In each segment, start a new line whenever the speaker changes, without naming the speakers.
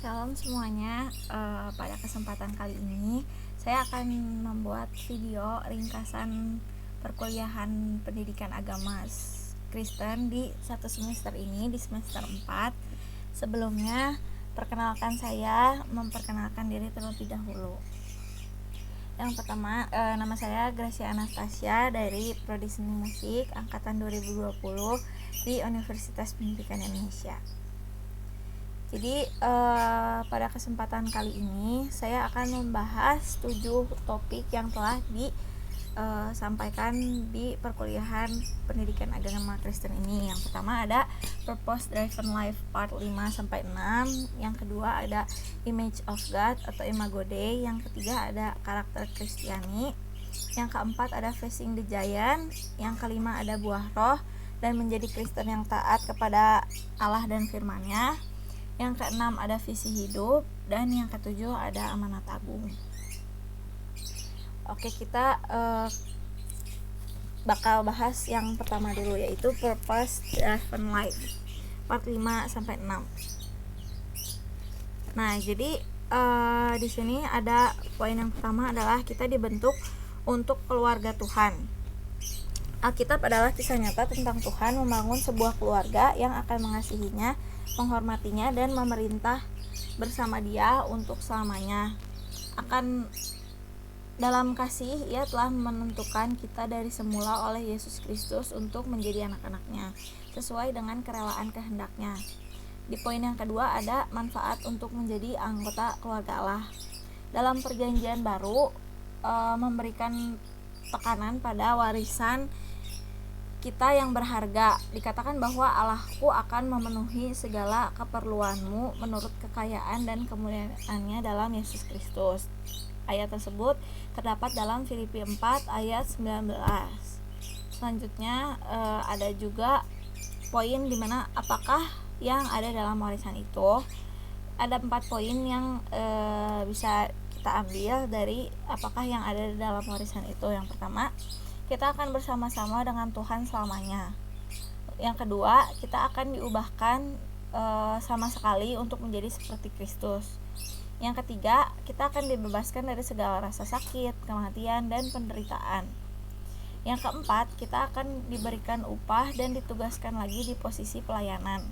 Shalom semuanya. Pada kesempatan kali ini saya akan membuat video ringkasan perkuliahan pendidikan agama Kristen di satu semester ini, di semester 4. Sebelumnya perkenalkan, saya memperkenalkan diri terlebih dahulu. Yang pertama, nama saya Gracia Anastasia dari Prodi Seni Musik angkatan 2020 di Universitas Pendidikan Indonesia. Jadi pada kesempatan kali ini saya akan membahas 7 topik yang telah disampaikan di perkuliahan pendidikan agama Kristen ini. Yang pertama ada Purpose Driven Life part 5-6. Yang kedua ada Image of God atau Imago Dei. Yang ketiga ada Karakter Kristiani. Yang keempat ada Facing the Giant. Yang kelima ada Buah Roh dan menjadi Kristen yang taat kepada Allah dan firman-Nya. Yang keenam ada Visi Hidup, dan yang ketujuh ada Amanat Agung. Oke, kita bakal bahas yang pertama dulu, yaitu Purpose Driven Life part 5-6. Nah, jadi di sini ada poin yang pertama adalah kita dibentuk untuk keluarga Tuhan. Alkitab adalah kisah nyata tentang Tuhan membangun sebuah keluarga yang akan mengasihinya, menghormatinya, dan memerintah bersama Dia untuk selamanya. Dalam kasih, Ia telah menentukan kita dari semula oleh Yesus Kristus untuk menjadi anak-anak-Nya, sesuai dengan kerelaan kehendak-Nya. Di poin yang kedua ada manfaat untuk menjadi anggota keluarga Allah. Dalam Perjanjian Baru memberikan tekanan pada warisan kita yang berharga. Dikatakan bahwa Allahku akan memenuhi segala keperluanmu menurut kekayaan dan kemuliaan-Nya dalam Yesus Kristus. Ayat tersebut terdapat dalam Filipi 4 ayat 19. Selanjutnya ada juga poin dimana apakah yang ada dalam warisan itu. Ada 4 poin yang bisa kita ambil dari apakah yang ada dalam warisan itu. Yang pertama, kita akan bersama-sama dengan Tuhan selamanya. Yang kedua, kita akan diubahkan sama sekali untuk menjadi seperti Kristus. Yang ketiga, kita akan dibebaskan dari segala rasa sakit, kematian, dan penderitaan. Yang keempat, kita akan diberikan upah dan ditugaskan lagi di posisi pelayanan.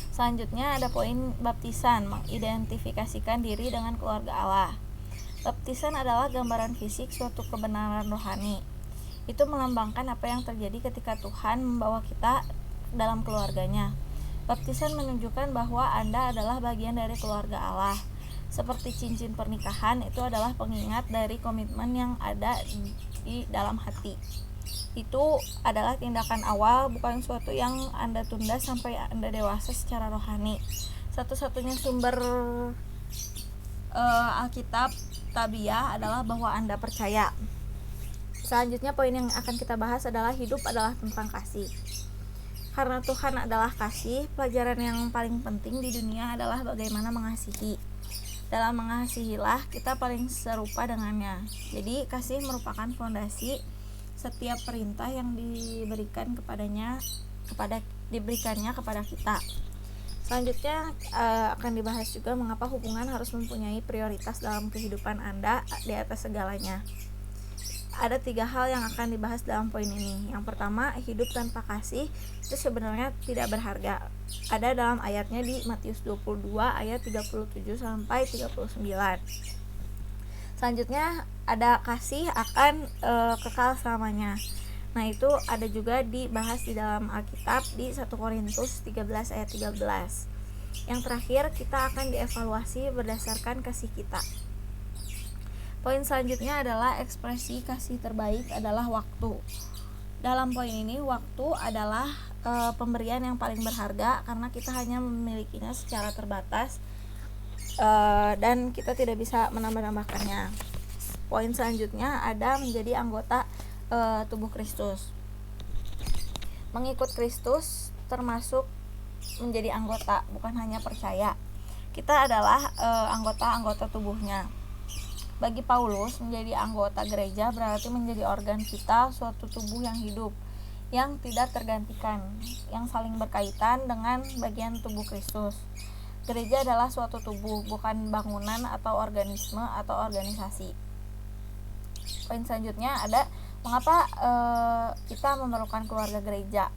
Selanjutnya ada poin baptisan, mengidentifikasikan diri dengan keluarga Allah. Baptisan adalah gambaran fisik suatu kebenaran rohani. Itu melambangkan apa yang terjadi ketika Tuhan membawa kita dalam keluarga-Nya. Baptisan menunjukkan bahwa Anda adalah bagian dari keluarga Allah. Seperti cincin pernikahan, itu adalah pengingat dari komitmen yang ada di dalam hati. Itu adalah tindakan awal, bukan suatu yang Anda tunda sampai Anda dewasa secara rohani. Satu-satunya sumber Alkitab Tabiah adalah bahwa Anda percaya. Selanjutnya poin yang akan kita bahas adalah hidup adalah tentang kasih. Karena Tuhan adalah kasih, pelajaran yang paling penting di dunia adalah bagaimana mengasihi. Dalam mengasihilah kita paling serupa dengannya. Jadi kasih merupakan fondasi setiap perintah yang diberikannya kepada kita. Selanjutnya akan dibahas juga mengapa hubungan harus mempunyai prioritas dalam kehidupan Anda di atas segalanya. Ada 3 hal yang akan dibahas dalam poin ini. Yang pertama, hidup tanpa kasih itu sebenarnya tidak berharga. Ada dalam ayatnya di Matius 22 ayat 37-39. Selanjutnya ada kasih akan kekal selamanya. Nah, itu ada juga dibahas di dalam Alkitab di 1 Korintus 13 ayat 13. Yang terakhir, kita akan dievaluasi berdasarkan kasih kita. Poin selanjutnya adalah ekspresi kasih terbaik adalah waktu. Dalam poin ini, waktu adalah pemberian yang paling berharga karena kita hanya memilikinya secara terbatas dan kita tidak bisa menambah-nambahkannya. Poin selanjutnya ada menjadi anggota tubuh Kristus. Mengikut Kristus termasuk menjadi anggota, bukan hanya percaya. Kita adalah anggota-anggota tubuhnya. Bagi Paulus, menjadi anggota gereja berarti menjadi organ vital suatu tubuh yang hidup, yang tidak tergantikan, yang saling berkaitan dengan bagian tubuh Kristus. Gereja adalah suatu tubuh, bukan bangunan atau organisme atau organisasi. Poin selanjutnya ada mengapa kita memerlukan keluarga gereja.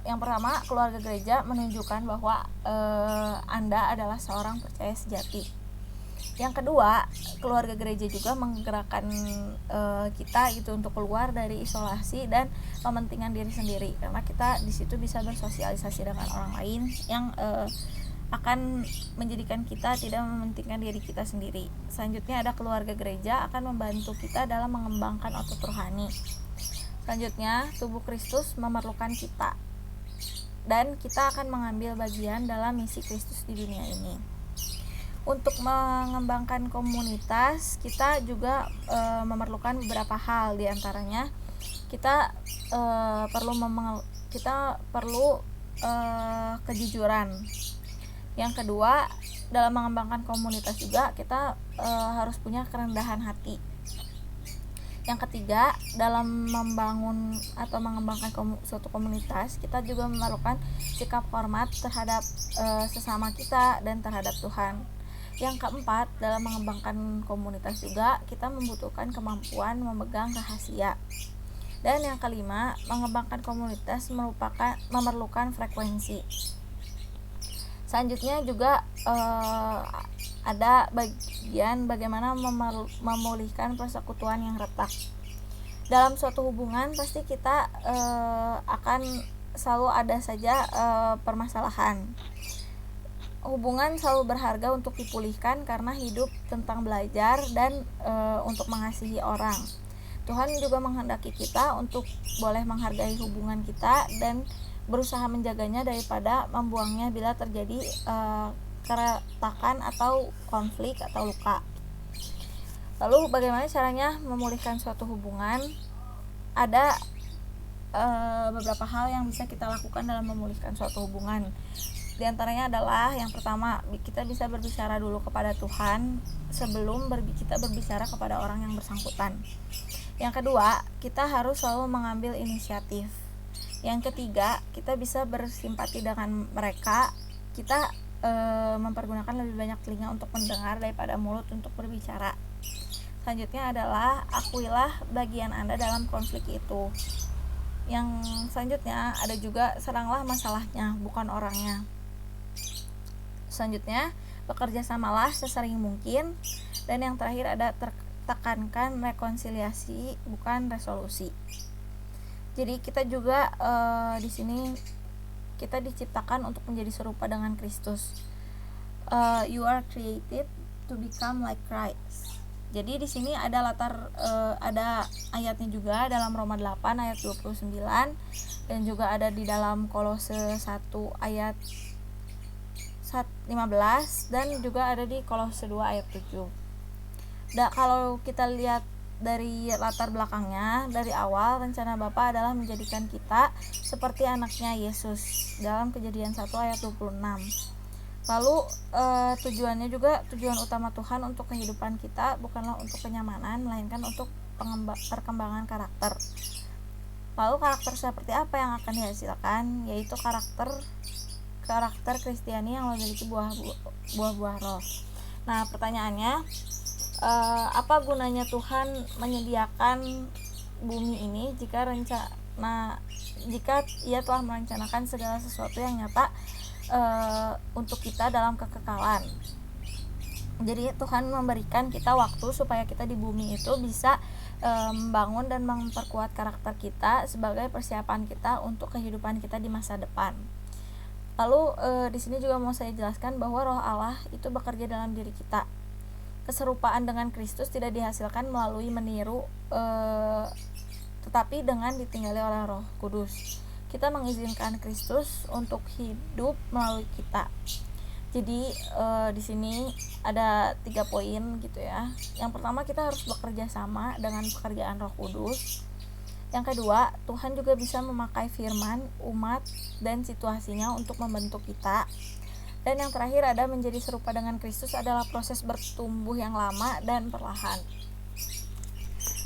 Yang pertama, keluarga gereja menunjukkan bahwa Anda adalah seorang percaya sejati. Yang kedua, keluarga gereja juga menggerakkan kita gitu untuk keluar dari isolasi dan mementingkan diri sendiri, karena kita di situ bisa bersosialisasi dengan orang lain yang akan menjadikan kita tidak mementingkan diri kita sendiri. Selanjutnya ada keluarga gereja akan membantu kita dalam mengembangkan otot rohani. Selanjutnya, tubuh Kristus memerlukan kita, dan kita akan mengambil bagian dalam misi Kristus di dunia ini. Untuk mengembangkan komunitas, kita juga memerlukan beberapa hal. Di antaranya kita perlu kejujuran. Yang kedua, dalam mengembangkan komunitas juga kita harus punya kerendahan hati. Yang ketiga, dalam membangun atau mengembangkan suatu komunitas, kita juga memerlukan sikap hormat terhadap sesama kita dan terhadap Tuhan. Yang keempat, dalam mengembangkan komunitas juga kita membutuhkan kemampuan memegang rahasia. Dan yang kelima, mengembangkan komunitas memerlukan frekuensi. Selanjutnya juga ada bagian bagaimana memulihkan persekutuan yang retak. Dalam suatu hubungan pasti kita akan selalu ada saja permasalahan. Hubungan selalu berharga untuk dipulihkan karena hidup tentang belajar dan untuk mengasihi orang. Tuhan juga menghendaki kita untuk boleh menghargai hubungan kita dan berusaha menjaganya daripada membuangnya bila terjadi keretakan atau konflik atau luka. Lalu bagaimana caranya memulihkan suatu hubungan? Ada beberapa hal yang bisa kita lakukan dalam memulihkan suatu hubungan. Di antaranya adalah yang pertama, kita bisa berbicara dulu kepada Tuhan sebelum kita berbicara kepada orang yang bersangkutan. Yang kedua, kita harus selalu mengambil inisiatif. Yang ketiga, kita bisa bersimpati dengan mereka. Kita mempergunakan lebih banyak telinga untuk mendengar daripada mulut untuk berbicara. Selanjutnya adalah akuilah bagian Anda dalam konflik itu. Yang selanjutnya ada juga seranglah masalahnya, bukan orangnya. Selanjutnya, bekerja samalah sesering mungkin. Dan yang terakhir ada tekankan rekonsiliasi, bukan resolusi. Jadi kita juga di sini kita diciptakan untuk menjadi serupa dengan Kristus. You are created to become like Christ. Jadi di sini ada ada ayatnya juga dalam Roma 8 ayat 29 dan juga ada di dalam Kolose 1 ayat 15 dan juga ada di Kolose 2 ayat 7. Kalau kita lihat dari latar belakangnya, dari awal rencana Bapa adalah menjadikan kita seperti anaknya Yesus dalam Kejadian 1 ayat 26. Lalu tujuan utama Tuhan untuk kehidupan kita bukanlah untuk kenyamanan, melainkan untuk perkembangan karakter. Lalu karakter seperti apa yang akan dihasilkan? Yaitu karakter Kristiani yang memiliki buah-buah roh. Nah, pertanyaannya, apa gunanya Tuhan menyediakan bumi ini jika Ia telah merencanakan segala sesuatu yang nyata untuk kita dalam kekekalan. Jadi Tuhan memberikan kita waktu supaya kita di bumi itu bisa membangun dan memperkuat karakter kita sebagai persiapan kita untuk kehidupan kita di masa depan. Lalu di sini juga mau saya jelaskan bahwa Roh Allah itu bekerja dalam diri kita. Keserupaan dengan Kristus tidak dihasilkan melalui meniru, tetapi dengan ditinggali oleh Roh Kudus. Kita mengizinkan Kristus untuk hidup melalui kita. Jadi di sini ada 3 poin gitu ya. Yang pertama, kita harus bekerja sama dengan pekerjaan Roh Kudus. Yang kedua, Tuhan juga bisa memakai firman, umat, dan situasinya untuk membentuk kita. Dan yang terakhir ada menjadi serupa dengan Kristus adalah proses bertumbuh yang lama dan perlahan.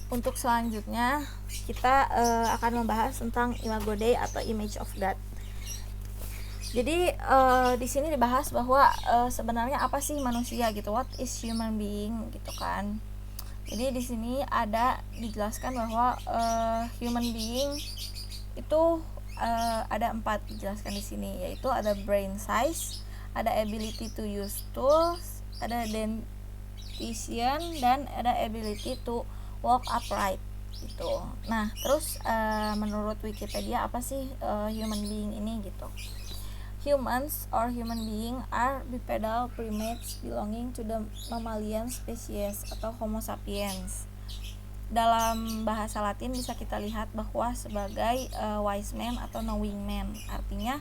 Untuk selanjutnya kita akan membahas tentang Imago Dei atau Image of God. Jadi di sini dibahas bahwa sebenarnya apa sih manusia gitu, what is human being gitu kan. Jadi di sini ada dijelaskan bahwa human being itu ada 4 dijelaskan di sini, yaitu ada brain size, ada ability to use tools, ada dentition, dan ada ability to walk upright gitu. Nah, terus menurut Wikipedia apa sih human being ini gitu. Humans or human being are bipedal primates belonging to the mammalian species atau Homo sapiens. Dalam bahasa Latin bisa kita lihat bahwa sebagai wise man atau knowing man, artinya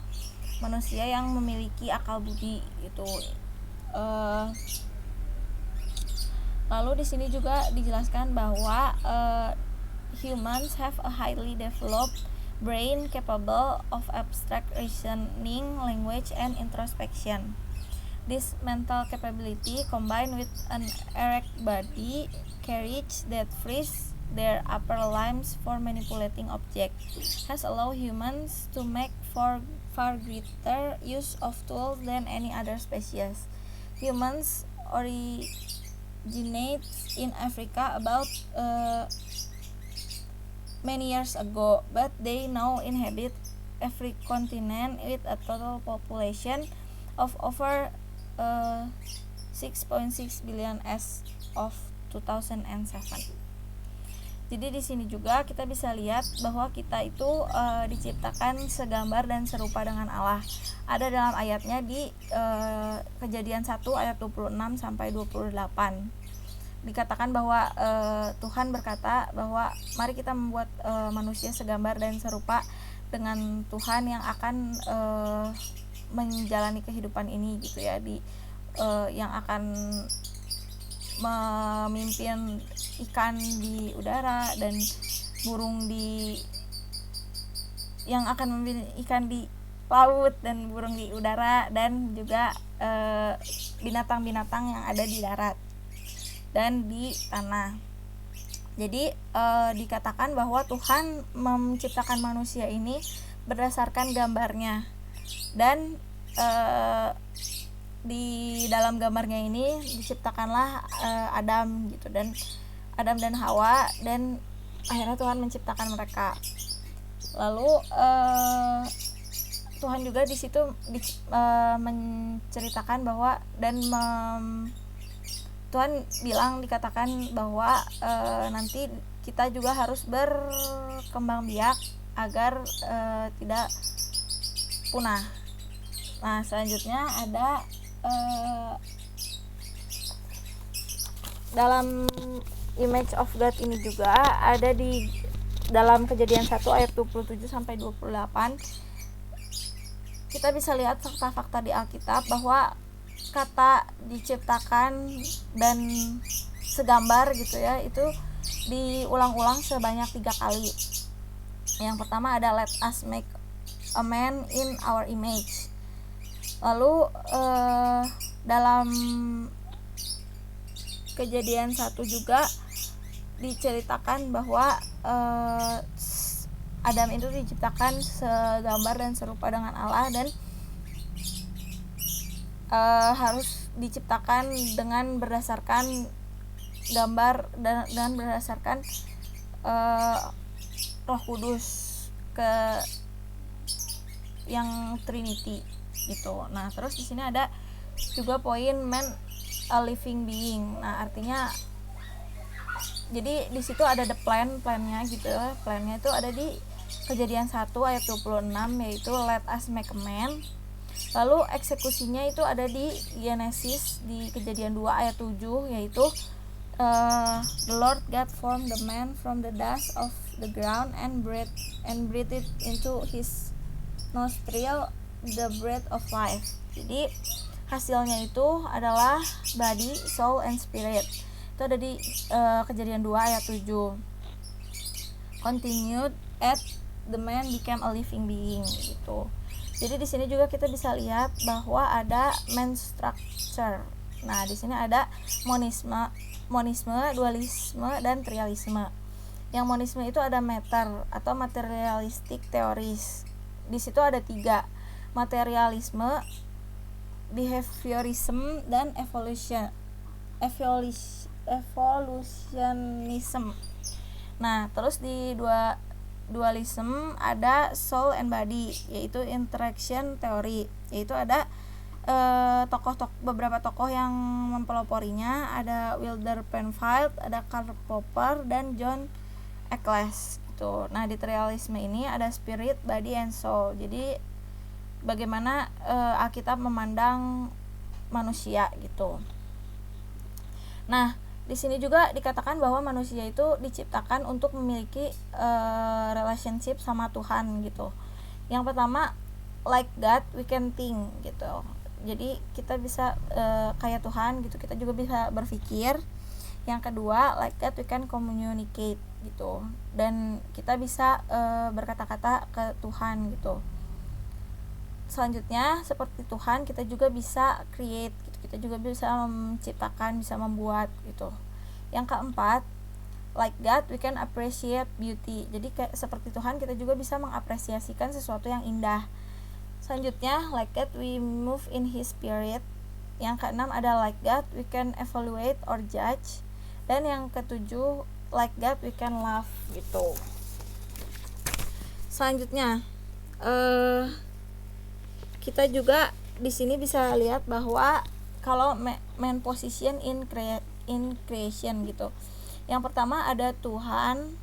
manusia yang memiliki akal budi gitu. Lalu di sini juga dijelaskan bahwa humans have a highly developed brain capable of abstract reasoning, language, and introspection. This mental capability, combined with an erect body, carriage that frees their upper limbs for manipulating objects, has allowed humans to make far greater use of tools than any other species. Humans originate in Africa about many years ago, but they now inhabit every continent with a total population of over 6.6 billion as of 2007. Jadi di sini juga kita bisa lihat bahwa kita itu diciptakan segambar dan serupa dengan Allah. Ada dalam ayatnya di Kejadian 1 ayat 26 sampai 28. Dikatakan bahwa Tuhan berkata bahwa mari kita membuat manusia segambar dan serupa dengan Tuhan yang akan menjalani kehidupan ini gitu ya, yang akan memimpin ikan di udara dan burung yang akan memimpin ikan di laut dan burung di udara, dan juga binatang-binatang yang ada di darat dan di tanah. Jadi dikatakan bahwa Tuhan menciptakan manusia ini berdasarkan gambarnya, dan di dalam gambarnya ini diciptakanlah Adam gitu, dan Adam dan Hawa, dan akhirnya Tuhan menciptakan mereka. Lalu Tuhan juga di situ menceritakan bahwa Tuhan bilang, dikatakan bahwa nanti kita juga harus berkembang biak agar tidak punah. Nah, selanjutnya ada dalam image of God ini juga ada di dalam Kejadian 1 ayat 27 sampai 28. Kita bisa lihat fakta-fakta di Alkitab bahwa kata diciptakan dan segambar gitu ya, itu diulang-ulang sebanyak 3 kali. Yang pertama ada let us make a man in our image. Lalu dalam Kejadian 1 juga diceritakan bahwa Adam itu diciptakan segambar dan serupa dengan Allah, dan harus diciptakan dengan berdasarkan gambar dan berdasarkan Roh Kudus ke yang Trinity gitu. Nah, terus di sini ada juga poin man a living being. Nah, artinya jadi di situ ada plannya gitu. Plannya itu ada di Kejadian 1 ayat 26, yaitu let us make a man. Lalu eksekusinya itu ada di Genesis di Kejadian 2 ayat 7, yaitu the Lord God formed the man from the dust of the ground and breathed it into his nostril the breath of life. Jadi hasilnya itu adalah body, soul, and spirit. Itu ada di Kejadian 2 ayat 7. Continued at the man became a living being gitu. Jadi di sini juga kita bisa lihat bahwa ada man structure. Nah, di sini ada monisme, dualisme, dan trialisme. Yang monisme itu ada matter atau materialistic theories. Di situ ada 3. materialisme, behaviorism, dan evolutionism. Nah, terus di dualism ada soul and body, yaitu interaction theory, yaitu ada beberapa tokoh yang mempeloporinya, ada Wilder Penfield, ada Karl Popper, dan John Eccles gitu. Nah, di trialisme ini ada spirit, body, and soul. Jadi bagaimana Alkitab memandang manusia gitu. Nah, di sini juga dikatakan bahwa manusia itu diciptakan untuk memiliki relationship sama Tuhan gitu. Yang pertama, like God we can think gitu. Jadi kita bisa kayak Tuhan gitu, kita juga bisa berpikir. Yang kedua, like God we can communicate gitu, dan kita bisa berkata-kata ke Tuhan gitu. Selanjutnya, seperti Tuhan kita juga bisa create gitu, kita juga bisa menciptakan, bisa membuat gitu. Yang keempat, like God we can appreciate beauty. Jadi seperti Tuhan kita juga bisa mengapresiasikan sesuatu yang indah. Selanjutnya, like God we move in His Spirit. Yang keenam ada like God we can evaluate or judge. Dan yang ketujuh, like God we can love gitu. Selanjutnya, kita juga di sini bisa lihat bahwa kalau main position in creation gitu. Yang pertama ada Tuhan,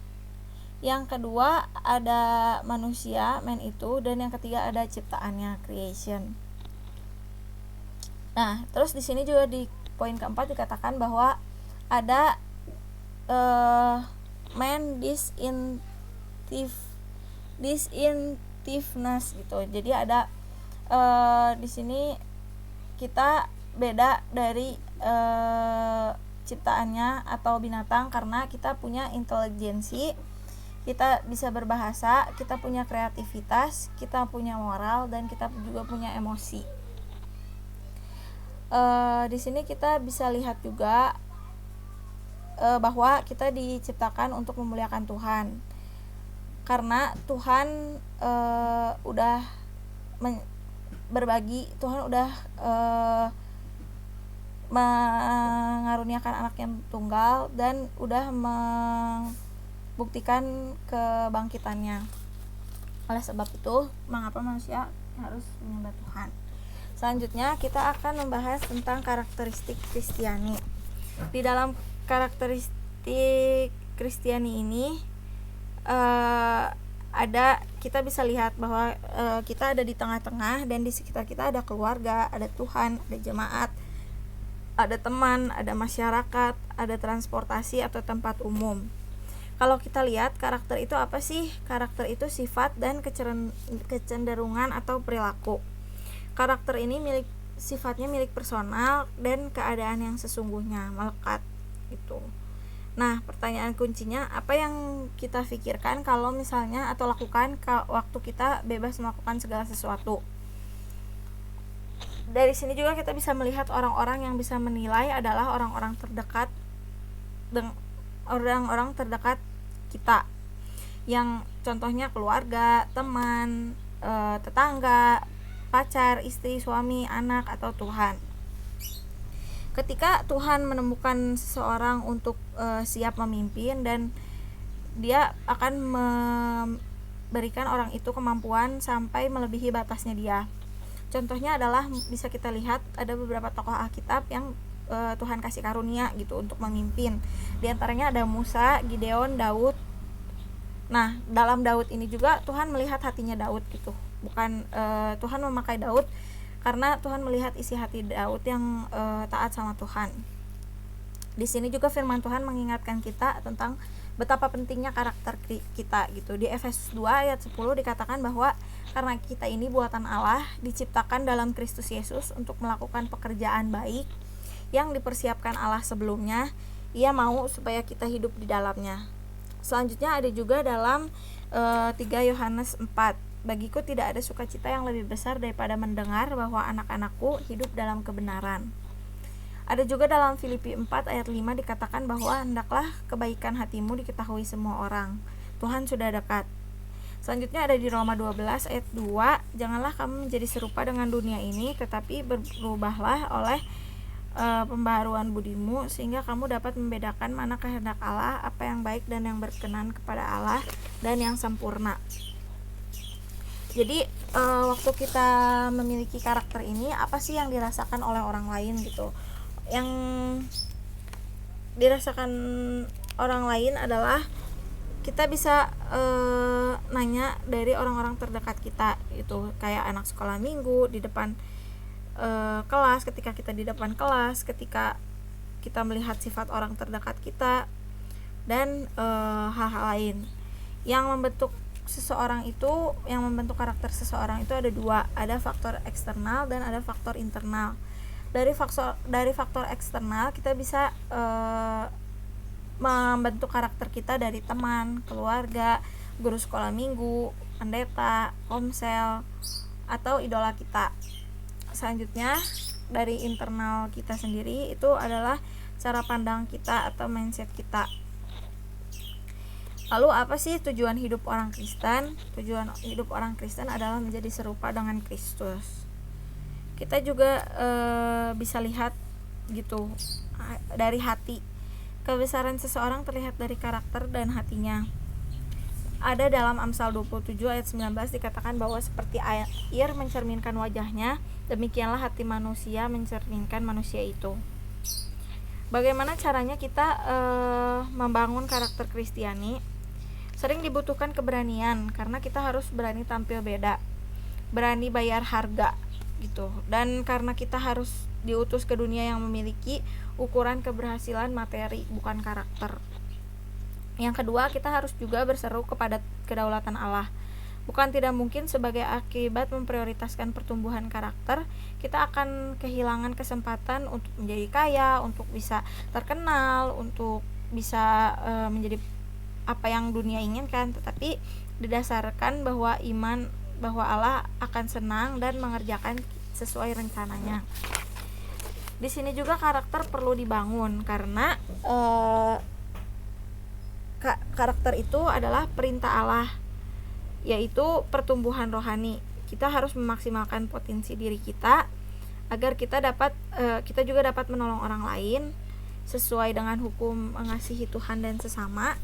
yang kedua ada manusia, man itu, dan yang ketiga ada ciptaannya, creation. Nah, terus di sini juga di poin keempat dikatakan bahwa ada man distinctiveness gitu. Jadi ada di sini kita beda dari ciptaannya atau binatang karena kita punya intelijensi, kita bisa berbahasa, kita punya kreativitas, kita punya moral, dan kita juga punya emosi. Di sini kita bisa lihat juga bahwa kita diciptakan untuk memuliakan Tuhan, karena Tuhan udah berbagi, Tuhan udah mengaruniakan anak yang tunggal dan udah membuktikan kebangkitannya. Oleh sebab itu, mengapa manusia harus menyembah Tuhan? Selanjutnya kita akan membahas tentang karakteristik Kristiani. Di dalam karakteristik Kristiani ini kita bisa lihat bahwa kita ada di tengah-tengah, dan di sekitar kita ada keluarga, ada Tuhan, ada jemaat, ada teman, ada masyarakat, ada transportasi atau tempat umum. Kalau kita lihat karakter itu apa sih? Karakter itu sifat dan kecenderungan atau perilaku. Karakter ini sifatnya milik personal dan keadaan yang sesungguhnya, melekat gitu. Nah, pertanyaan kuncinya, apa yang kita pikirkan kalau misalnya atau lakukan waktu kita bebas melakukan segala sesuatu? Dari sini juga kita bisa melihat orang-orang yang bisa menilai adalah orang-orang terdekat kita, yang contohnya keluarga, teman, tetangga, pacar, istri, suami, anak, atau Tuhan. Ketika Tuhan menemukan seseorang untuk siap memimpin, dan dia akan memberikan orang itu kemampuan sampai melebihi batasnya dia. Contohnya adalah bisa kita lihat ada beberapa tokoh Alkitab yang Tuhan kasih karunia gitu untuk memimpin. Di antaranya ada Musa, Gideon, Daud. Nah, dalam Daud ini juga Tuhan melihat hatinya Daud gitu. Bukan Tuhan memakai Daud karena Tuhan melihat isi hati Daud yang taat sama Tuhan. Di sini juga firman Tuhan mengingatkan kita tentang betapa pentingnya karakter kita gitu. Di Efesus 2 ayat 10 dikatakan bahwa karena kita ini buatan Allah, diciptakan dalam Kristus Yesus untuk melakukan pekerjaan baik yang dipersiapkan Allah sebelumnya. Ia mau supaya kita hidup di dalamnya. Selanjutnya ada juga dalam 3 Yohanes 4. Bagiku tidak ada sukacita yang lebih besar daripada mendengar bahwa anak-anakku hidup dalam kebenaran. Ada juga dalam Filipi 4 ayat 5 dikatakan bahwa hendaklah kebaikan hatimu diketahui semua orang. Tuhan sudah dekat. Selanjutnya ada di Roma 12 ayat 2, janganlah kamu menjadi serupa dengan dunia ini, tetapi berubahlah oleh pembaharuan budimu, sehingga kamu dapat membedakan mana kehendak Allah, apa yang baik dan yang berkenan kepada Allah dan yang sempurna. Jadi waktu kita memiliki karakter ini, apa sih yang dirasakan oleh orang lain gitu? Yang dirasakan orang lain adalah kita bisa nanya dari orang-orang terdekat kita, itu kayak anak sekolah minggu di depan kelas, ketika kita di depan kelas, ketika kita melihat sifat orang terdekat kita, dan hal-hal lain yang membentuk seseorang itu, yang membentuk karakter seseorang itu ada dua, ada faktor eksternal dan ada faktor internal. Dari faktor eksternal kita bisa membentuk karakter kita dari teman, keluarga, guru sekolah minggu, pendeta, komsel, atau idola kita. Selanjutnya dari internal kita sendiri itu adalah cara pandang kita atau mindset kita. Lalu apa sih tujuan hidup orang Kristen? Tujuan hidup orang Kristen adalah menjadi serupa dengan Kristus. Kita juga bisa lihat gitu dari hati. Kebesaran seseorang terlihat dari karakter dan hatinya. Ada dalam Amsal 27 ayat 19 dikatakan bahwa seperti air mencerminkan wajahnya, demikianlah hati manusia mencerminkan manusia itu. Bagaimana caranya kita membangun karakter Kristiani? Sering dibutuhkan keberanian, karena kita harus berani tampil beda, berani bayar harga gitu. Dan karena kita harus diutus ke dunia yang memiliki ukuran keberhasilan materi, bukan karakter. Yang kedua, kita harus juga berseru kepada kedaulatan Allah. Bukan tidak mungkin sebagai akibat memprioritaskan pertumbuhan karakter, kita akan kehilangan kesempatan untuk menjadi kaya, untuk bisa terkenal, untuk bisa menjadi apa yang dunia inginkan, tetapi didasarkan bahwa iman bahwa Allah akan senang dan mengerjakan sesuai rencananya. Di sini juga karakter perlu dibangun, karena karakter itu adalah perintah Allah, yaitu pertumbuhan rohani. Kita harus memaksimalkan potensi diri kita agar kita juga dapat menolong orang lain sesuai dengan hukum mengasihi Tuhan dan sesama.